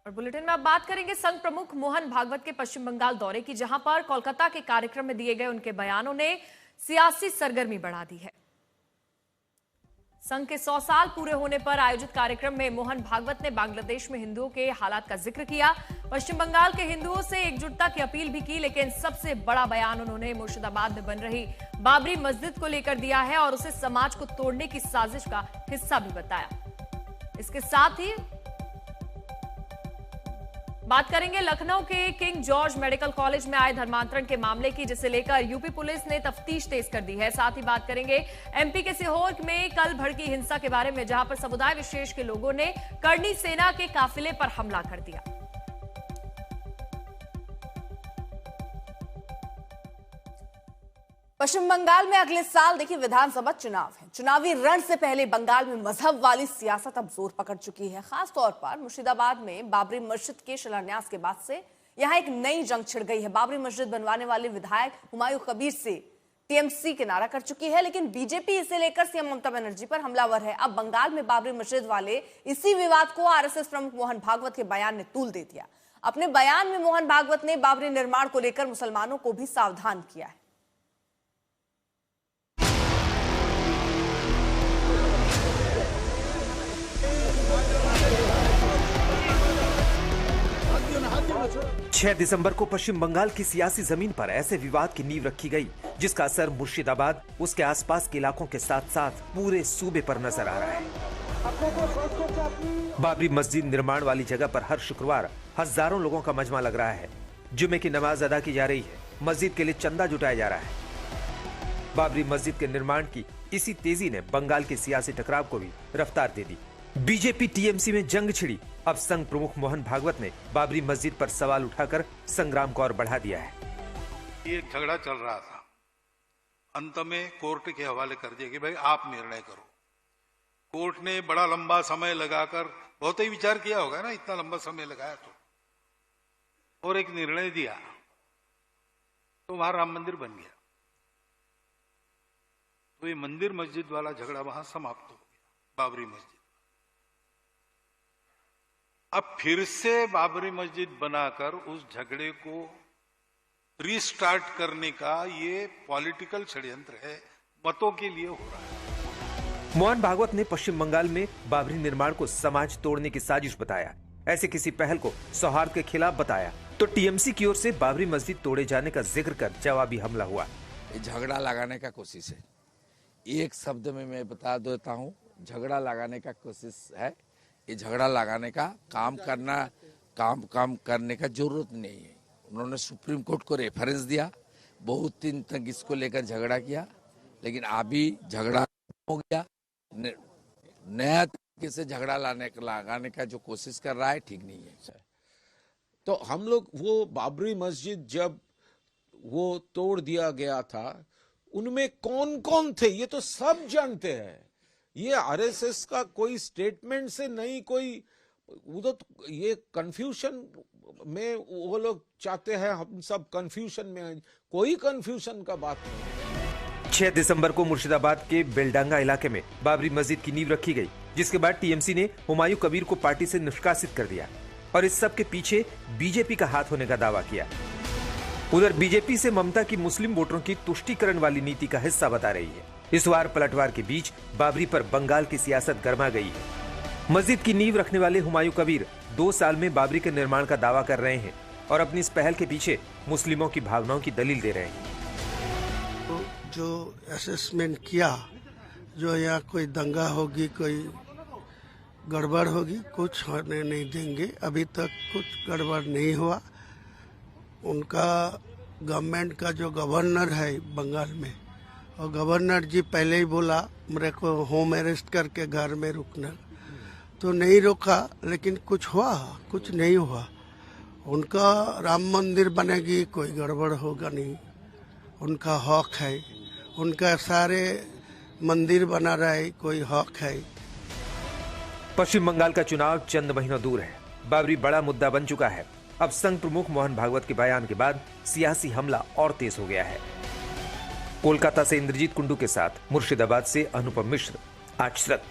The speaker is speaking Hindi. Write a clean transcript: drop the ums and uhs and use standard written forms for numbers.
और बुलेटिन में अब बात करेंगे संघ प्रमुख मोहन भागवत के पश्चिम बंगाल दौरे की, जहां पर कोलकाता के कार्यक्रम में दिए गए उनके बयानों ने सियासी सरगर्मी बढ़ा दी है। संघ के 100 साल पूरे होने पर आयोजित कार्यक्रम में मोहन भागवत ने बांग्लादेश में हिंदुओं के हालात का जिक्र किया। पश्चिम बंगाल के हिंदुओं से एकजुटता की अपील भी की, लेकिन सबसे बड़ा बयान उन्होंने मुर्शिदाबाद में बन रही बाबरी मस्जिद को लेकर दिया है और उसे समाज को तोड़ने की साजिश का हिस्सा भी बताया। इसके साथ ही बात करेंगे लखनऊ के किंग जॉर्ज मेडिकल कॉलेज में आए धर्मांतरण के मामले की, जिसे लेकर यूपी पुलिस ने तफ्तीश तेज कर दी है। साथ ही बात करेंगे एमपी के सीहोर में कल भड़की हिंसा के बारे में, जहां पर समुदाय विशेष के लोगों ने करनी सेना के काफिले पर हमला कर दिया। पश्चिम बंगाल में अगले साल देखिए विधानसभा चुनाव है। चुनावी रण से पहले बंगाल में मजहब वाली सियासत अब जोर पकड़ चुकी है। खास तौर पर मुर्शिदाबाद में बाबरी मस्जिद के शिलान्यास के बाद से यहां एक नई जंग छिड़ गई है। बाबरी मस्जिद बनवाने वाले विधायक हुमायूं कबीर से टीएमसी किनारा कर चुकी है, लेकिन बीजेपी इसे लेकर सीएम ममता बनर्जी पर हमलावर है। अब बंगाल में बाबरी मस्जिद वाले इसी विवाद को आरएसएस प्रमुख मोहन भागवत के बयान ने तूल दे दिया। अपने बयान में मोहन भागवत ने बाबरी निर्माण को लेकर मुसलमानों को भी सावधान किया है। छह दिसंबर को पश्चिम बंगाल की सियासी जमीन पर ऐसे विवाद की नींव रखी गई, जिसका असर मुर्शिदाबाद, उसके आसपास के इलाकों के साथ साथ पूरे सूबे पर नजर आ रहा है। बाबरी मस्जिद निर्माण वाली जगह पर हर शुक्रवार हजारों लोगों का मजमा लग रहा है। जुमे की नमाज अदा की जा रही है, मस्जिद के लिए चंदा जुटाया जा रहा है। बाबरी मस्जिद के निर्माण की इसी तेजी ने बंगाल के सियासी टकराव को भी रफ्तार दे दी। बीजेपी टीएमसी में जंग छिड़ी। अब संघ प्रमुख मोहन भागवत ने बाबरी मस्जिद पर सवाल उठाकर संग्राम को और बढ़ा दिया है। ये झगड़ा चल रहा था, अंत में कोर्ट के हवाले कर दिया कि भाई आप निर्णय करो। कोर्ट ने बड़ा लंबा समय लगाकर बहुत ही विचार किया होगा ना, इतना लंबा समय लगाया तो, और एक निर्णय दिया तो वहां राम मंदिर बन गया। तो ये मंदिर मस्जिद वाला झगड़ा वहां समाप्त हो गया, बाबरी मस्जिद। अब फिर से बाबरी मस्जिद बनाकर उस झगड़े को रीस्टार्ट करने का ये पॉलिटिकल षड्यंत्र है, मतों के लिए हो रहा है। मोहन भागवत ने पश्चिम बंगाल में बाबरी निर्माण को समाज तोड़ने की साजिश बताया। ऐसे किसी पहल को सौहार्द के खिलाफ बताया तो टीएमसी की ओर से बाबरी मस्जिद तोड़े जाने का जिक्र कर जवाबी हमला हुआ। झगड़ा लगाने का कोशिश है, एक शब्द में मैं बता देता हूँ, झगड़ा लगाने का कोशिश है। ये झगड़ा लगाने का काम करने का जरूरत नहीं है। उन्होंने सुप्रीम कोर्ट को रेफरेंस दिया, बहुत दिन तक इसको लेकर झगड़ा किया, लेकिन अभी झगड़ा हो गया। नया तरीके से झगड़ा लगाने का जो कोशिश कर रहा है ठीक नहीं है। तो हम लोग वो बाबरी मस्जिद जब वो तोड़ दिया गया था, उनमें कौन कौन थे ये तो सब जानते हैं। ये आरएसएस का कोई स्टेटमेंट से नहीं, कोई उधर ये कंफ्यूजन में वो लोग चाहते हैं हम सब कंफ्यूजन में, कोई कंफ्यूजन का बात नहीं। 6 दिसंबर को मुर्शिदाबाद के बेलडांगा इलाके में बाबरी मस्जिद की नींव रखी गई, जिसके बाद टीएमसी ने हुमायूं कबीर को पार्टी से निष्कासित कर दिया और इस सब के पीछे बीजेपी का हाथ होने का दावा किया। उधर बीजेपी से ममता की मुस्लिम वोटरों की तुष्टीकरण वाली नीति का हिस्सा बता रही है। इस बार पलटवार के बीच बाबरी पर बंगाल की सियासत गर्मा गई है। मस्जिद की नींव रखने वाले हुमायूं कबीर 2 साल में बाबरी के निर्माण का दावा कर रहे हैं और अपनी इस पहल के पीछे मुस्लिमों की भावनाओं की दलील दे रहे हैं। तो जो असेसमेंट किया, जो यहाँ कोई दंगा होगी, कोई गड़बड़ होगी, कुछ होने नहीं देंगे। अभी तक कुछ गड़बड़ नहीं हुआ। उनका गवर्नमेंट का जो गवर्नर है बंगाल में, और गवर्नर जी पहले ही बोला मेरे को होम अरेस्ट करके घर में रुकना, तो नहीं रोका, लेकिन कुछ हुआ, कुछ नहीं हुआ। उनका राम मंदिर बनेगी, कोई गड़बड़ होगा नहीं, उनका हक है। उनका सारे मंदिर बना रहे, कोई हक है। पश्चिम बंगाल का चुनाव चंद महीनों दूर है। बाबरी बड़ा मुद्दा बन चुका है। अब संघ प्रमुख मोहन भागवत के बयान के बाद सियासी हमला और तेज हो गया है। कोलकाता से इंद्रजीत कुंडू के साथ मुर्शिदाबाद से अनुपम मिश्र, आज तक।